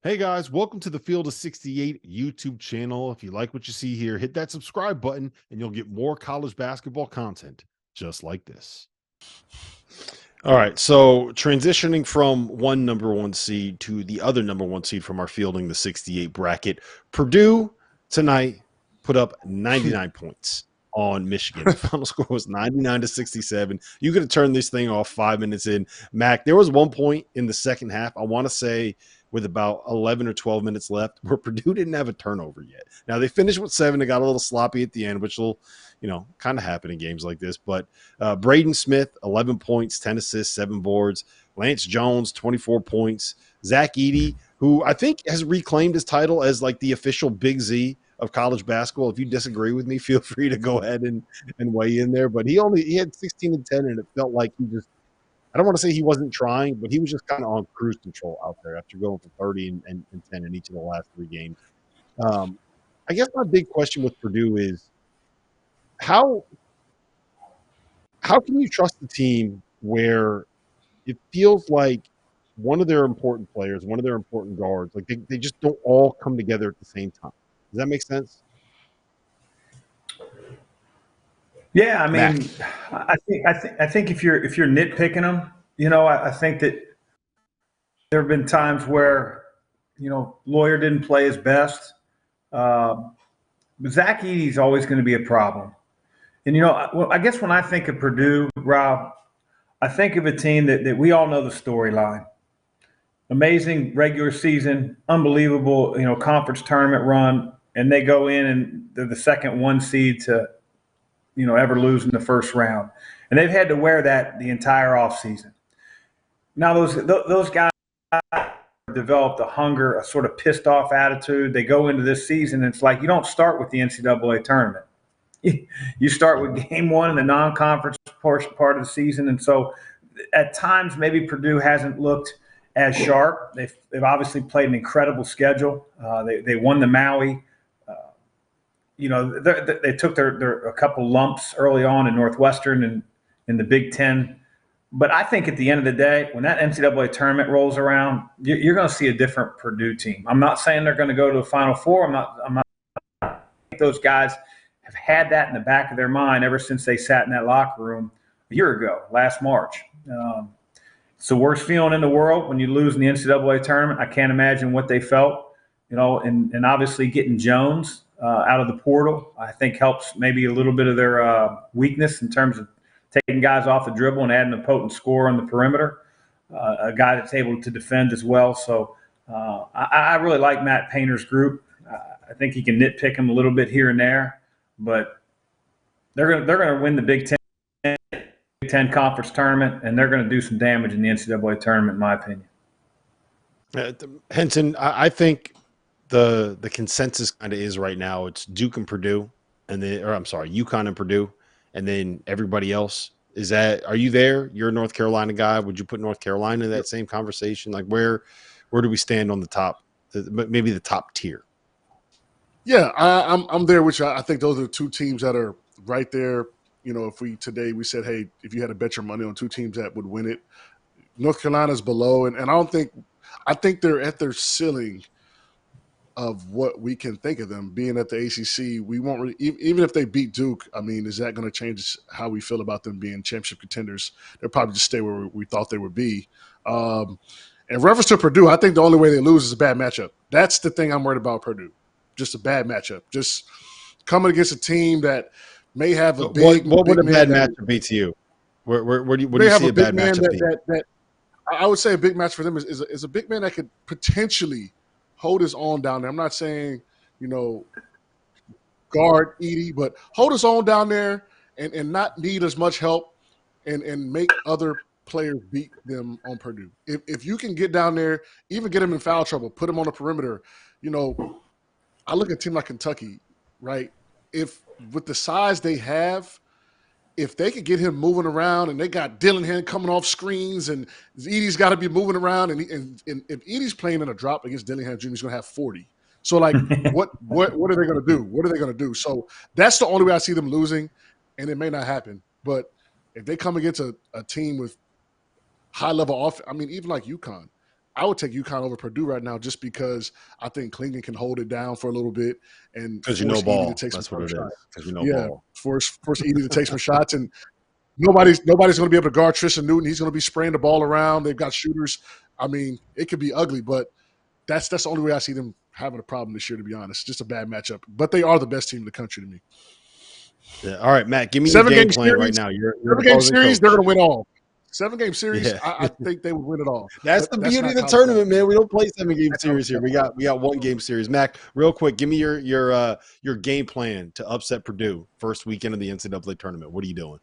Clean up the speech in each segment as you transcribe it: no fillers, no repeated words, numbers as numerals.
Hey guys, welcome to the Field of 68 YouTube channel. If you like what you see here, hit that subscribe button and you'll get more college basketball content just like this. All right, so transitioning from one number one seed to the other number one seed from our Fielding the 68 bracket, Purdue tonight put up 99 points on Michigan. The final score was 99-67. You could have turned this thing off 5 minutes in. Mack, there was one point in the second half, I want to say, with about 11 or 12 minutes left, where Purdue didn't have a turnover yet. Now, they finished with 7. They got a little sloppy at the end, which will, kind of happen in games like this. But Braden Smith, 11 points, 10 assists, 7 boards. Lance Jones, 24 points. Zach Edey, who I think has reclaimed his title as like the official Big Z of college basketball. If you disagree with me, feel free to go ahead and weigh in there. But he had 16 and 10, and it felt like I don't want to say he wasn't trying, but he was just kind of on cruise control out there after going for 30 and 10 in each of the last 3 games. I guess my big question with Purdue is how can you trust the team where it feels like one of their important players, one of their important guards, like they just don't all come together at the same time? Does that make sense? Yeah, I Mac. mean, I think if you're nitpicking them, I think that there have been times where Lawyer didn't play his best. But Zach Edey's always going to be a problem. And I guess when I think of Purdue, Rob, I think of a team that we all know the storyline. Amazing regular season, unbelievable, conference tournament run, and they go in and they're the second one seed to ever lose in the first round. And they've had to wear that the entire offseason. Now, those guys developed a hunger, a sort of pissed off attitude. They go into this season, and it's like you don't start with the NCAA tournament. You start with game one in the non-conference part of the season. And so at times, maybe Purdue hasn't looked as sharp. They've obviously played an incredible schedule. They won the Maui. They took their a couple lumps early on in Northwestern and in the Big Ten. But I think at the end of the day, when that NCAA tournament rolls around, you're going to see a different Purdue team. I'm not saying they're going to go to the Final Four. I'm not. I think those guys have had that in the back of their mind ever since they sat in that locker room a year ago, last March. It's the worst feeling in the world when you lose in the NCAA tournament. I can't imagine what they felt, and obviously getting Jones out of the portal, I think helps maybe a little bit of their weakness in terms of taking guys off the dribble and adding a potent scorer on the perimeter, a guy that's able to defend as well. So I really like Matt Painter's group. I think he can nitpick him a little bit here and there, but they're going to win the Big Ten conference tournament, and they're going to do some damage in the NCAA tournament, in my opinion. Henson, I think the consensus kind of is right now it's Duke and Purdue, UConn and Purdue, and then everybody else. Are you there? You're a North Carolina guy. Would you put North Carolina in that same conversation? Like where do we stand on the top, maybe the top tier? Yeah, I'm there with you. I think those are 2 teams that are right there. If we said, hey, if you had to bet your money on 2 teams that would win it, North Carolina's below, and I think they're at their ceiling of what we can think of them being at the ACC. We won't really, even if they beat Duke. I mean, is that going to change how we feel about them being championship contenders? They'll probably just stay where we thought they would be. In reference to Purdue, I think the only way they lose is a bad matchup. That's the thing I'm worried about Purdue. Just a bad matchup. Just coming against a team that may have a big. What would a bad matchup be to you? Where do you see a bad matchup that I would say a big match for them is a big man that could potentially hold his own down there. I'm not saying, guard Edey, but hold his own down there and not need as much help and make other players beat them on Purdue. If you can get down there, even get them in foul trouble, put them on the perimeter, I look at a team like Kentucky, right? If with the size they have, if they could get him moving around and they got Dillingham coming off screens and Edey's got to be moving around and if Edey's playing in a drop against Dillingham Jr., he's going to have 40. So, like, what are they going to do? What are they going to do? So that's the only way I see them losing, and it may not happen. But if they come against a team with high-level offense, I mean, even like UConn, I would take UConn over Purdue right now just because I think Klingon can hold it down for a little bit and because you know ball. To take That's what it shots. is. Because you know ball. Force Edie to take some shots, and nobody's going to be able to guard Tristan Newton. He's going to be spraying the ball around. They've got shooters. I mean, it could be ugly, but that's the only way I see them having a problem this year, to be honest. Just a bad matchup. But they are the best team in the country to me. Yeah. All right, Matt, give me your game plan right now. You're 7-game series, they're going to win all. 7-game series, I think they would win it all. That's the beauty of the tournament, man. We don't play 7-game series here. We got 1-game series. Mac, real quick, give me your game plan to upset Purdue first weekend of the NCAA tournament. What are you doing?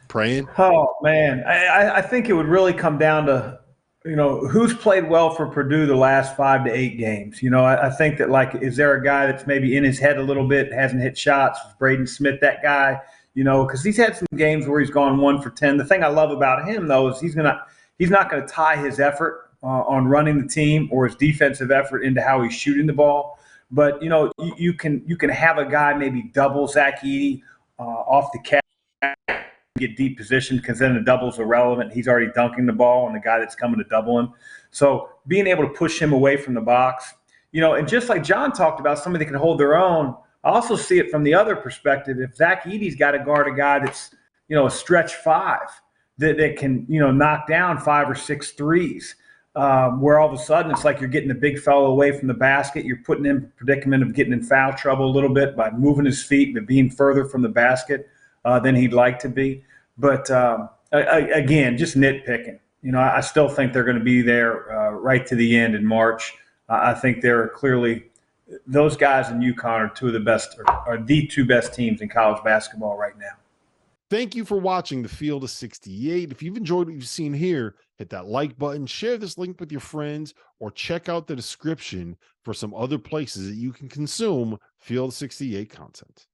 Praying? Oh man, I think it would really come down to, who's played well for Purdue the last 5 to 8 games. I think that, like, is there a guy that's maybe in his head a little bit, hasn't hit shots? Is Braden Smith that guy? Because he's had some games where he's gone 1 for 10. The thing I love about him, though, is he's not going to tie his effort on running the team or his defensive effort into how he's shooting the ball. But you can have a guy maybe double Zach Edey off the catch, get deep position, because then the double's irrelevant. He's already dunking the ball on the guy that's coming to double him. So being able to push him away from the box, and just like John talked about, somebody that can hold their own. I also see it from the other perspective. If Zach Edey's got to guard a guy that's, a stretch 5 that can, knock down 5 or 6 threes, where all of a sudden it's like you're getting the big fellow away from the basket. You're putting him in a predicament of getting in foul trouble a little bit by moving his feet, but being further from the basket than he'd like to be. But again, just nitpicking. I still think they're going to be there right to the end in March. I think they're clearly – those guys in UConn are two of the best, are the 2 best teams in college basketball right now. Thank you for watching the Field of 68. If you've enjoyed what you've seen here, hit that like button, share this link with your friends, or check out the description for some other places that you can consume Field of 68 content.